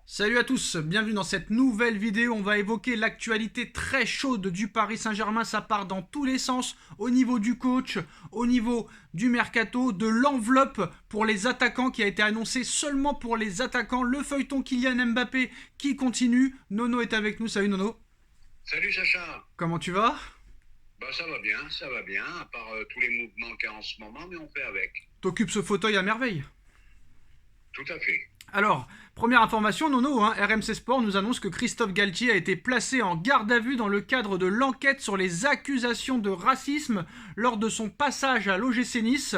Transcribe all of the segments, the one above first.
Salut à tous, bienvenue dans cette nouvelle vidéo. On va évoquer l'actualité très chaude du Paris Saint-Germain. Ça part dans tous les sens, au niveau du coach, au niveau du mercato, de l'enveloppe pour les attaquants qui a été annoncée seulement pour les attaquants. Le feuilleton Kylian Mbappé qui continue. Nono est avec nous. Salut Nono. Salut Sacha. Comment tu vas? Bah ça va bien, à part tous les mouvements qu'il y a en ce moment, mais on fait avec. T'occupes ce fauteuil à merveille. Tout à fait. Alors, première information, Nono, RMC Sport nous annonce que Christophe Galtier a été placé en garde à vue dans le cadre de l'enquête sur les accusations de racisme lors de son passage à l'OGC Nice.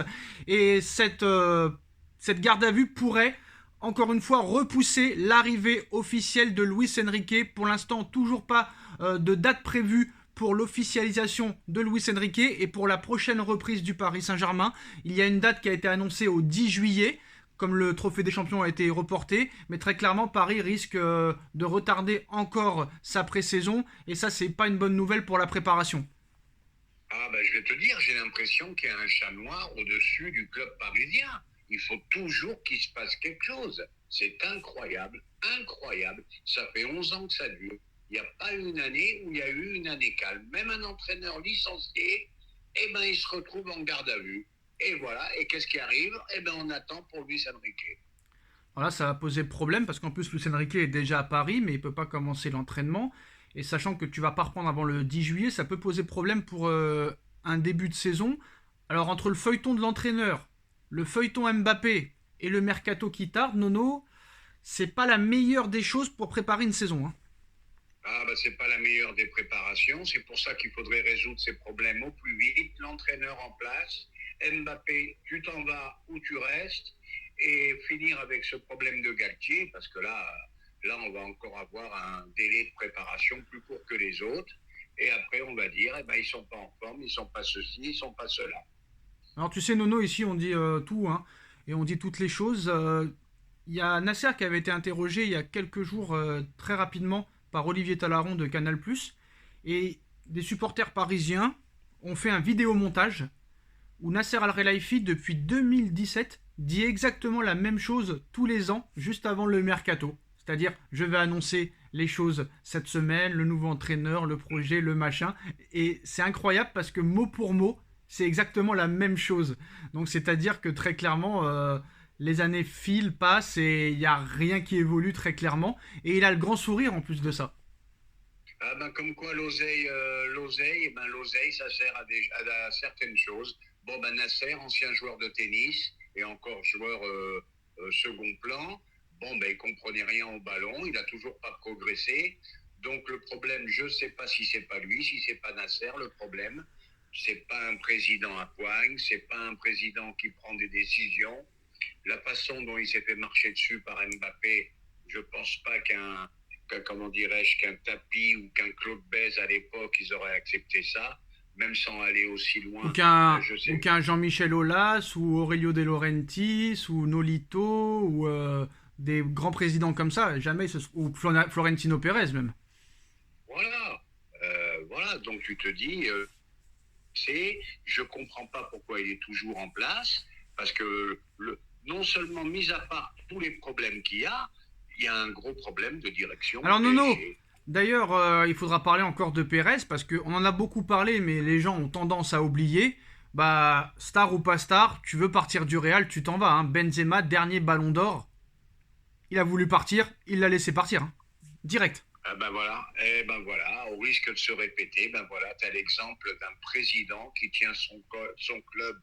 Et cette garde à vue pourrait, encore une fois, repousser l'arrivée officielle de Luis Enrique. Pour l'instant, toujours pas de date prévue pour l'officialisation de Luis Enrique et pour la prochaine reprise du Paris Saint-Germain. Il y a une date qui a été annoncée au 10 juillet, comme le trophée des champions a été reporté, mais très clairement Paris risque de retarder encore sa pré-saison, et ça c'est pas une bonne nouvelle pour la préparation. Ah bah je vais te dire, j'ai l'impression qu'il y a un chat noir au-dessus du club parisien. Il faut toujours qu'il se passe quelque chose. C'est incroyable, incroyable. Ça fait 11 ans que ça dure. Il n'y a pas une année où il y a eu une année calme. Même un entraîneur licencié, eh ben, il se retrouve en garde à vue. Et voilà, et qu'est-ce qui arrive? Eh ben, on attend pour Luis Enrique. Alors là ça va poser problème, parce qu'en plus Luis Enrique est déjà à Paris, mais il peut pas commencer l'entraînement, et sachant que tu vas pas reprendre avant le 10 juillet, ça peut poser problème pour un début de saison. Alors entre le feuilleton de l'entraîneur, le feuilleton Mbappé et le mercato qui tarde, Nono, c'est pas la meilleure des choses pour préparer une saison. Ah, bah, c'est pas la meilleure des préparations. C'est pour ça qu'il faudrait résoudre ces problèmes au plus vite. L'entraîneur en place. Mbappé, tu t'en vas ou tu restes. Et finir avec ce problème de Galtier, parce que là, on va encore avoir un délai de préparation plus court que les autres. Et après, on va dire, eh ben, ils sont pas en forme, ils sont pas ceci, ils sont pas cela. Alors tu sais, Nono, ici on dit tout, et on dit toutes les choses. Il y a Nasser qui avait été interrogé il y a quelques jours très rapidement par Olivier Talaron de Canal+, et des supporters parisiens ont fait un vidéomontage où Nasser Al-Khelaifi, depuis 2017, dit exactement la même chose tous les ans, juste avant le mercato. C'est-à-dire, je vais annoncer les choses cette semaine, le nouveau entraîneur, le projet, le machin. Et c'est incroyable parce que mot pour mot, c'est exactement la même chose. Donc, c'est-à-dire que très clairement, les années filent, passent et il n'y a rien qui évolue très clairement. Et il a le grand sourire en plus de ça. Ah ben, comme quoi l'oseille, ça sert à certaines choses. Bon, ben Nasser, ancien joueur de tennis et encore joueur second plan, bon, ben il comprenait rien au ballon, il a toujours pas progressé. Donc le problème, je sais pas si c'est pas lui, si c'est pas Nasser, le problème, c'est pas un président à poigne, c'est pas un président qui prend des décisions. La façon dont il s'est fait marcher dessus par Mbappé, je pense pas comment dirais-je, qu'un Tapie ou qu'un Claude Bèze à l'époque, ils auraient accepté ça, même sans aller aussi Ou loin. Je ou sais. qu'un Jean-Michel Aulas, ou Aurelio De Laurentiis, ou Nolito, ou des grands présidents comme ça. Jamais, ou Florentino Pérez même. Voilà. Voilà. Donc tu te dis, je comprends pas pourquoi il est toujours en place, parce que non seulement mis à part tous les problèmes il y a un gros problème de direction au Alors Nono, PSG. d'ailleurs, il faudra parler encore de Pérez, parce qu'on en a beaucoup parlé, mais les gens ont tendance à oublier. Bah, star ou pas star, tu veux partir du Real, tu t'en vas. Benzema, dernier ballon d'or, il a voulu partir, il l'a laissé partir. Direct. Ah ben voilà, et ben voilà, au risque de se répéter, ben voilà, tu as l'exemple d'un président qui tient son club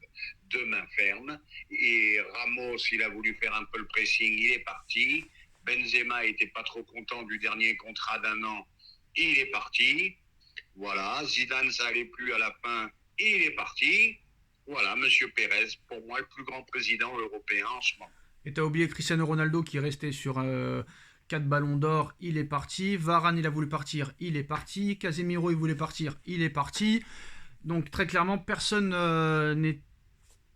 de main ferme. Et Ramos, il a voulu faire un peu le pressing, il est parti. Benzema était pas trop content du dernier contrat d'un an, il est parti. Voilà, Zidane, ça allait plus à la fin, il est parti. Voilà, Monsieur Pérez, pour moi, le plus grand président européen en ce moment. Et t'as oublié Cristiano Ronaldo qui restait sur 4 ballons d'or, il est parti. Varane, il a voulu partir, il est parti. Casemiro, il voulait partir, il est parti. Donc très clairement, personne n'est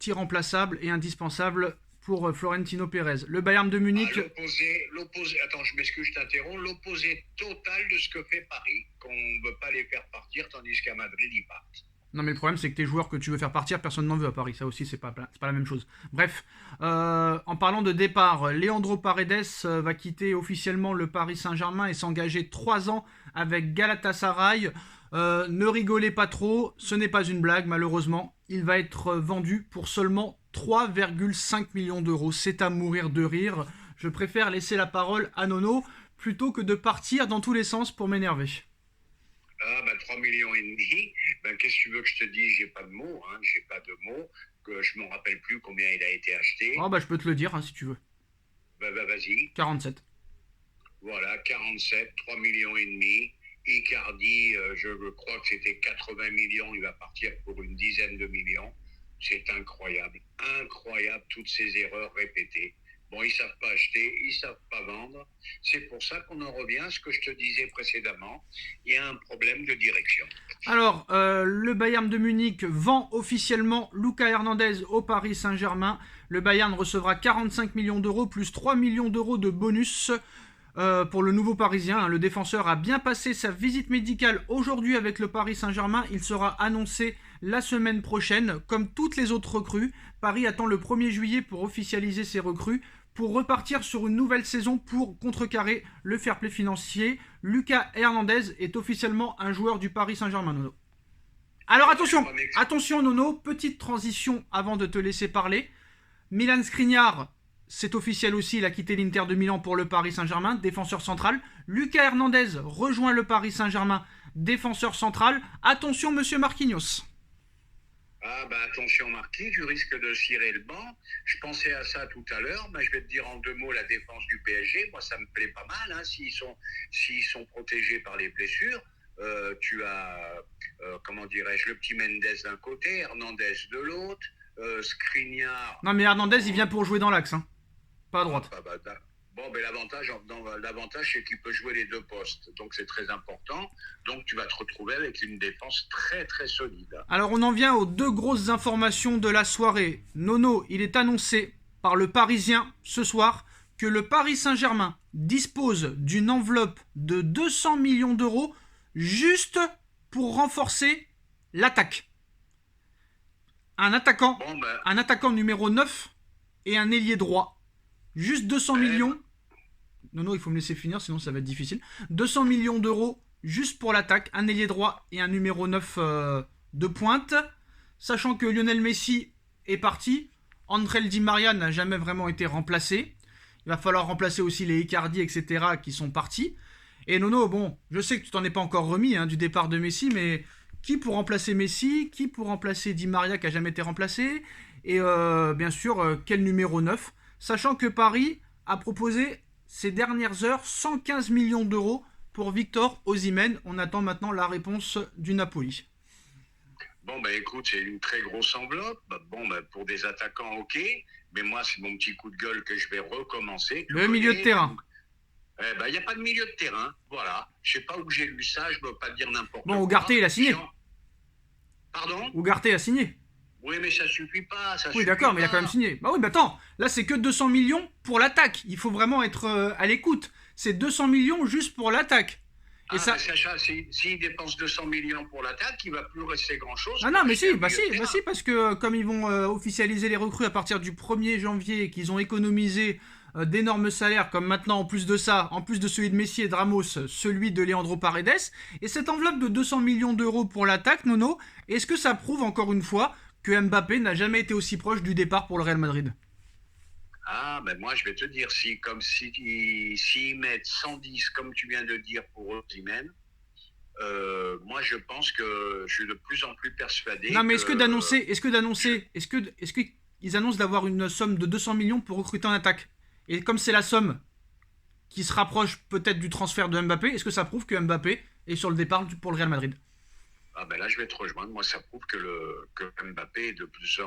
irremplaçable et indispensable pour Florentino Pérez. Le Bayern de Ah, Munich, attends, je m'excuse, je t'interromps, l'opposé total de ce que fait Paris, qu'on ne veut pas les faire partir, tandis qu'à Madrid, ils partent. Non, mais le problème, c'est que tes joueurs que tu veux faire partir, personne n'en veut à Paris. Ça aussi, c'est pas la même chose. Bref, en parlant de départ, Leandro Paredes va quitter officiellement le Paris Saint-Germain et s'engager 3 ans avec Galatasaray. Ne rigolez pas trop, ce n'est pas une blague, malheureusement. Il va être vendu pour seulement 3,5 millions d'euros. C'est à mourir de rire. Je préfère laisser la parole à Nono plutôt que de partir dans tous les sens pour m'énerver. Ah, 3 millions et demi. Qu'est-ce que tu veux que je te dise? J'ai pas de mots, hein. J'ai pas de mots. Que je m'en rappelle plus combien il a été acheté. Oh, je peux te le dire, hein, si tu veux. Vas-y. 47. Voilà, 47, 3 millions et demi. Icardi, je crois que c'était 80 millions. Il va partir pour une dizaine de millions. C'est incroyable. Incroyable, toutes ces erreurs répétées. Bon, ils savent pas acheter, ils savent pas vendre. C'est pour ça qu'on en revient à ce que je te disais précédemment. Il y a un problème de direction. Alors, le Bayern de Munich vend officiellement Lucas Hernandez au Paris Saint-Germain. Le Bayern recevra 45 millions d'euros plus 3 millions d'euros de bonus pour le nouveau Parisien. Le défenseur a bien passé sa visite médicale aujourd'hui avec le Paris Saint-Germain. Il sera annoncé la semaine prochaine. Comme toutes les autres recrues, Paris attend le 1er juillet pour officialiser ses recrues, pour repartir sur une nouvelle saison pour contrecarrer le fair play financier. Lucas Hernandez est officiellement un joueur du Paris Saint-Germain, Nono. Alors attention Nono, petite transition avant de te laisser parler. Milan Skriniar, c'est officiel aussi, il a quitté l'Inter de Milan pour le Paris Saint-Germain, défenseur central. Lucas Hernandez rejoint le Paris Saint-Germain, défenseur central. Attention monsieur Marquinhos. Attention Marquis, tu risques de cirer le banc. Je pensais à ça tout à l'heure. Je vais te dire en 2 mots la défense du PSG. Moi, ça me plaît pas mal, hein, s'ils sont protégés par les blessures. Tu as, comment dirais-je, le petit Mendes d'un côté, Hernandez de l'autre, Skriniar... Non mais Hernandez, il vient pour jouer dans l'axe, hein. Pas à droite. L'avantage, c'est qu'il peut jouer les 2 postes. Donc, c'est très important. Donc, tu vas te retrouver avec une défense très, très solide. Alors, on en vient aux 2 grosses informations de la soirée. Nono, il est annoncé par le Parisien ce soir que le Paris Saint-Germain dispose d'une enveloppe de 200 millions d'euros juste pour renforcer l'attaque. Un attaquant numéro 9 et un ailier droit. Juste 200 millions. Non, il faut me laisser finir, sinon ça va être difficile. 200 millions d'euros juste pour l'attaque, un ailier droit et un numéro 9 de pointe. Sachant que Lionel Messi est parti, André Di Maria n'a jamais vraiment été remplacé. Il va falloir remplacer aussi les Icardi, etc. qui sont partis. Et Nono, bon, je sais que tu t'en es pas encore remis du départ de Messi, mais qui pour remplacer Messi? Qui pour remplacer Di Maria qui a jamais été remplacé? Et bien sûr, quel numéro 9? Sachant que Paris a proposé ces dernières heures 115 millions d'euros pour Victor Osimhen. On attend maintenant la réponse du Napoli. Écoute, c'est une très grosse enveloppe. Pour des attaquants, ok. Mais moi, c'est mon petit coup de gueule que je vais recommencer. Le milieu de terrain. Il n'y a pas de milieu de terrain. Voilà. Je ne sais pas où j'ai lu ça, je ne veux pas dire n'importe quoi. Bon, Ugarte, il a signé. Pardon? Ugarte a signé. Oui, mais ça suffit pas. Oui, d'accord, mais il a quand même signé. Bah oui, mais attends, là c'est que 200 millions pour l'attaque. Il faut vraiment être à l'écoute. C'est 200 millions juste pour l'attaque. Et s'il dépense 200 millions pour l'attaque, il ne va plus rester grand-chose. Ah non, mais si, parce que comme ils vont officialiser les recrues à partir du 1er janvier et qu'ils ont économisé d'énormes salaires, comme maintenant, en plus de ça, en plus de celui de Messi et de Ramos, celui de Leandro Paredes, et cette enveloppe de 200 millions d'euros pour l'attaque, Nono, est-ce que ça prouve encore une fois que Mbappé n'a jamais été aussi proche du départ pour le Real Madrid? Moi, je vais te dire, s'ils mettent 110, comme tu viens de dire, pour Osimhen, moi, je pense que je suis de plus en plus persuadé. Non, mais est-ce qu'ils annoncent d'avoir une somme de 200 millions pour recruter en attaque? Et comme c'est la somme qui se rapproche peut-être du transfert de Mbappé, est-ce que ça prouve que Mbappé est sur le départ pour le Real Madrid? Là, je vais te rejoindre. Moi, ça prouve que Mbappé est de plus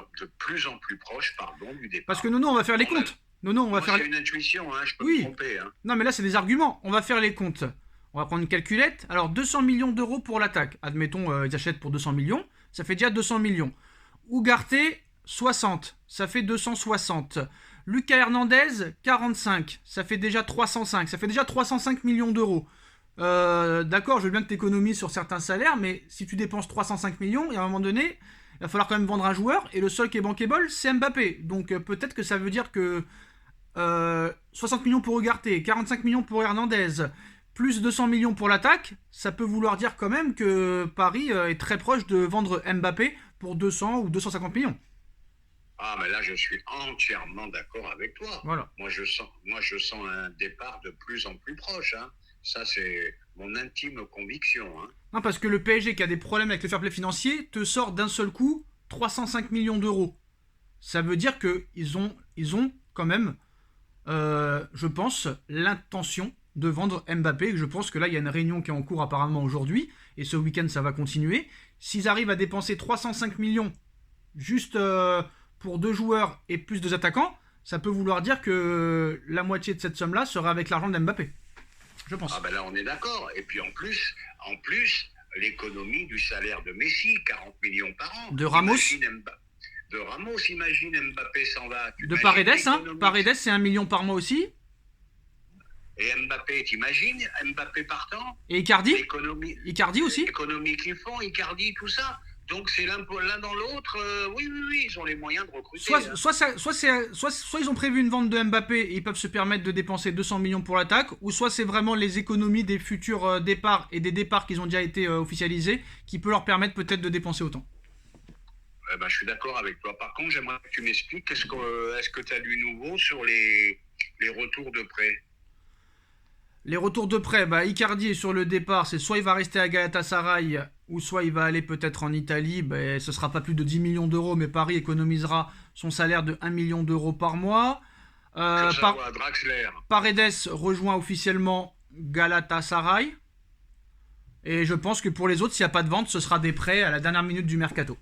en plus proche du départ. Parce que Nono, on va faire les comptes. C'est une intuition, je peux me tromper. Non, mais là, c'est des arguments. On va faire les comptes. On va prendre une calculette. Alors, 200 millions d'euros pour l'attaque. Admettons, ils achètent pour 200 millions. Ça fait déjà 200 millions. Ugarte, 60. Ça fait 260. Lucas Hernandez, 45. Ça fait déjà 305. Ça fait déjà 305 millions d'euros. D'accord, je veux bien que tu économises sur certains salaires, mais si tu dépenses 305 millions, et à un moment donné, il va falloir quand même vendre un joueur, et le seul qui est bankable, c'est Mbappé. Donc peut-être que ça veut dire que 60 millions pour Ugarte, 45 millions pour Hernandez, plus 200 millions pour l'attaque, ça peut vouloir dire quand même que Paris est très proche de vendre Mbappé pour 200 ou 250 millions. Ah, mais là, je suis entièrement d'accord avec toi. Voilà. Moi, je sens un départ de plus en plus proche. Hein. Ça, c'est mon intime conviction. Hein. Non, parce que le PSG qui a des problèmes avec le fair play financier te sort d'un seul coup 305 millions d'euros. Ça veut dire qu'ils ont quand même, je pense, l'intention de vendre Mbappé. Je pense que là, il y a une réunion qui est en cours apparemment aujourd'hui, et ce week-end, ça va continuer. S'ils arrivent à dépenser 305 millions juste pour deux joueurs et plus deux attaquants, ça peut vouloir dire que la moitié de cette somme-là sera avec l'argent d'Mbappé. Je pense. Ah ben là, on est d'accord. Et puis en plus, l'économie du salaire de Messi, 40 millions par an. De Ramos. De Ramos, imagine Mbappé s'en va. De Paredes, hein. Paredes, c'est 1 million par mois aussi. Et Mbappé, t'imagines Mbappé partant. Et Icardi. Icardi aussi. L'économie qu'ils font, Icardi, tout ça. Donc c'est l'un dans l'autre. Oui, ils ont les moyens de recruter. Soit ils ont prévu une vente de Mbappé et ils peuvent se permettre de dépenser 200 millions pour l'attaque, ou soit c'est vraiment les économies des futurs départs et des départs qui ont déjà été officialisés qui peut leur permettre peut-être de dépenser autant. Je suis d'accord avec toi. Par contre, j'aimerais que tu m'expliques, est-ce que tu as du nouveau sur les retours de prêt? Les retours de prêt, Icardi est sur le départ, c'est soit il va rester à Galatasaray, ou soit il va aller peut-être en Italie, ce sera pas plus de 10 millions d'euros, mais Paris économisera son salaire de 1 million d'euros par mois. Draxler. Paredes rejoint officiellement Galatasaray, et je pense que pour les autres, s'il n'y a pas de vente, ce sera des prêts à la dernière minute du mercato.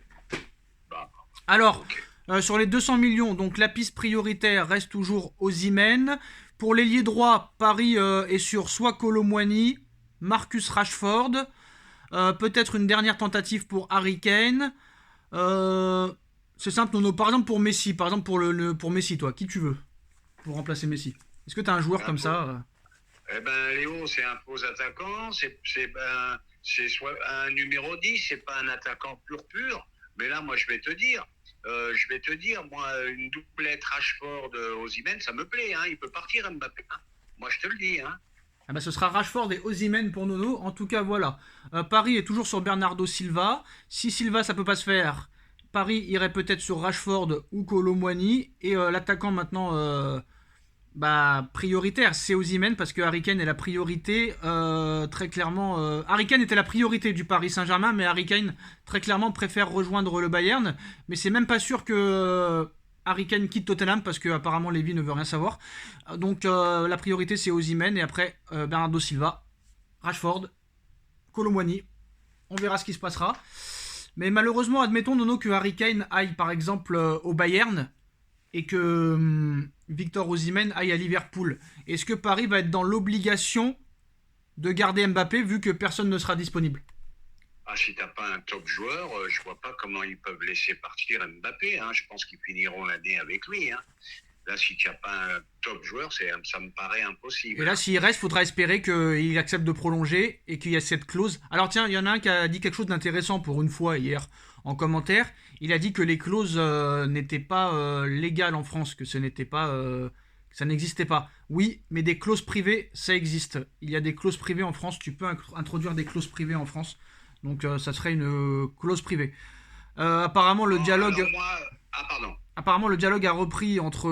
Alors, sur les 200 millions, donc la piste prioritaire reste toujours Osimhen. Pour l'ailier droit, Paris est sur soit Kolo Muani, Marcus Rashford, peut-être une dernière tentative pour Harry Kane. C'est simple, Nono. Par exemple pour Messi, pour Messi, toi, qui tu veux pour remplacer Messi? Est-ce que tu as un joueur comme ça Léo, c'est un faux attaquant, c'est soit un numéro 10, c'est pas un attaquant pur. Mais là, moi, je vais te dire, moi, une doublette Rashford-Osimhen, ça me plaît. Hein, il peut partir, Mbappé. Hein. Moi, je te le dis. Hein. Ce sera Rashford et Osimhen pour Nono. En tout cas, voilà. Paris est toujours sur Bernardo Silva. Si Silva, ça peut pas se faire, Paris irait peut-être sur Rashford ou Kolo Muani. Et l'attaquant maintenant prioritaire, c'est Osimhen parce que Harry Kane est la priorité. Très clairement, Harry Kane était la priorité du Paris Saint-Germain, mais Harry Kane très clairement préfère rejoindre le Bayern. Mais c'est même pas sûr que Harry Kane quitte Tottenham parce que apparemment Lévy ne veut rien savoir. Donc la priorité c'est Osimhen et après Bernardo Silva, Rashford, Kolo Muani. On verra ce qui se passera. Mais malheureusement, admettons Nono que Harry Kane aille par exemple au Bayern et que Victor Osimhen aille à Liverpool. Est-ce que Paris va être dans l'obligation de garder Mbappé vu que personne ne sera disponible? Si t'as pas un top joueur, je vois pas comment ils peuvent laisser partir Mbappé. Hein. Je pense qu'ils finiront l'année avec lui. Hein. Là, si tu n'as pas un top joueur, ça me paraît impossible. Et là, s'il reste, il faudra espérer qu'il accepte de prolonger et qu'il y a cette clause. Alors tiens, il y en a un qui a dit quelque chose d'intéressant pour une fois hier en commentaire. Il a dit que les clauses n'étaient pas légales en France, que ce n'était pas, ça n'existait pas. Oui, mais des clauses privées, ça existe. Il y a des clauses privées en France. Tu peux introduire des clauses privées en France. Donc ça serait une clause privée. Apparemment, le dialogue... Apparemment, le dialogue a repris entre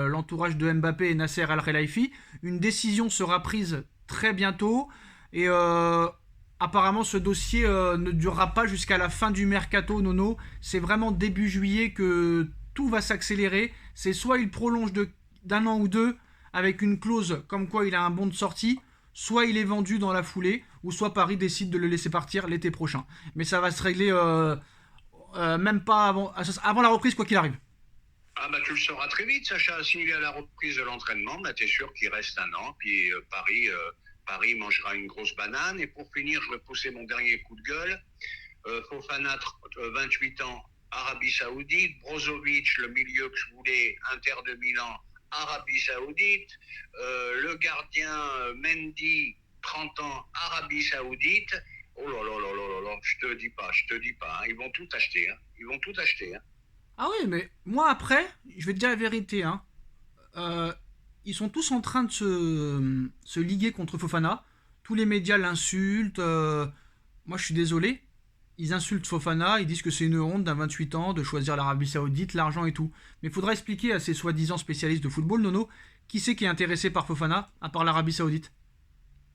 l'entourage de Mbappé et Nasser Al-Khelaifi. Une décision sera prise très bientôt. Et apparemment, ce dossier ne durera pas jusqu'à la fin du mercato, Nono. C'est vraiment début juillet que tout va s'accélérer. C'est soit il prolonge d'un an ou deux avec une clause comme quoi il a un bon de sortie, soit il est vendu dans la foulée, ou soit Paris décide de le laisser partir l'été prochain. Mais ça va se régler même pas avant la reprise, quoi qu'il arrive. Tu le sauras très vite, Sacha. S'il est à la reprise de l'entraînement, t'es sûr qu'il reste un an. Puis Paris mangera une grosse banane. Et pour finir, je vais pousser mon dernier coup de gueule. Fofana, 28 ans, Arabie Saoudite. Brozovic, le milieu que je voulais, Inter de Milan, Arabie Saoudite. Le gardien Mendy, 30 ans, Arabie Saoudite. Oh là là là là là là, je te dis pas, hein, ils vont tout acheter, hein, ils vont tout acheter, hein. Ah oui, mais moi après, je vais te dire la vérité, hein. Euh, Ils sont tous en train de se liguer contre Fofana. Tous les médias l'insultent. Moi, je suis désolé. Ils insultent Fofana, ils disent que c'est une honte d'un 28 ans de choisir l'Arabie Saoudite, l'argent et tout. Mais il faudra expliquer à ces soi-disant spécialistes de football, Nono, qui c'est qui est intéressé par Fofana, à part l'Arabie Saoudite.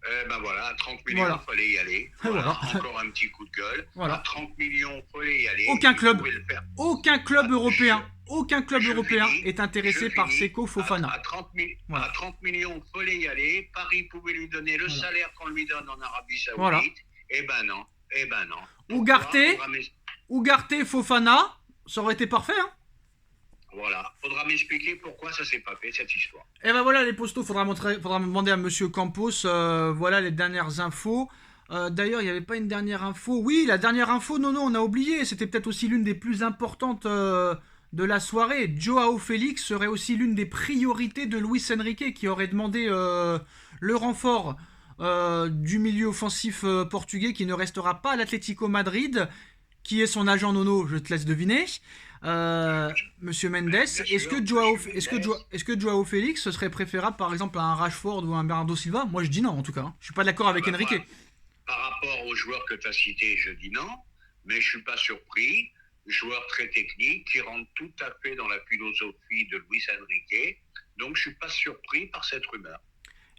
Eh ben voilà, à 30 millions, Voilà. fallait y aller. Et Voilà, voilà. encore un petit coup de gueule. Voilà. À 30 millions, fallait y aller. Aucun Ils club, pouvaient le faire. aucun club européen, aucun club Je européen finis, est intéressé je par finis. Seko Fofana. À 30, Voilà. à 30 millions, fallait y aller. Paris pouvait lui donner le Voilà. salaire qu'on lui donne en Arabie Saoudite. Voilà. Eh ben non, eh ben non. Ugarte, Fofana, ça aurait été parfait, hein. Voilà, faudra m'expliquer pourquoi ça s'est pas fait cette histoire. Et ben voilà les postos, faudra me demander à Monsieur Campos, voilà les dernières infos. D'ailleurs, il n'y avait pas une dernière info. Oui, la dernière info, non, on a oublié. C'était peut-être aussi l'une des plus importantes de la soirée. Joao Félix serait aussi l'une des priorités de Luis Enrique, qui aurait demandé le renfort du milieu offensif portugais, qui ne restera pas à l'Atlético Madrid. Qui est son agent, Nono? Je te laisse deviner. Monsieur Mendes, est-ce que Joao Félix ce serait préférable par exemple à un Rashford ou à un Bernardo Silva? Moi je dis non en tout cas, hein. Je suis pas d'accord avec Bah, Enrique. par rapport aux joueurs que tu as cités, je dis non, mais je suis pas surpris. Joueur très technique qui rentre tout à fait dans la philosophie de Luis Enrique. Donc je suis pas surpris par cette rumeur.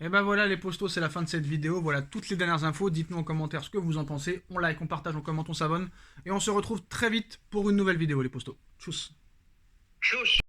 Et ben voilà les postos, c'est la fin de cette vidéo. Voilà toutes les dernières infos. Dites-nous en commentaire ce que vous en pensez. On like, on partage, on commente, on s'abonne. Et on se retrouve très vite pour une nouvelle vidéo les postos. Tchuss. Tchuss.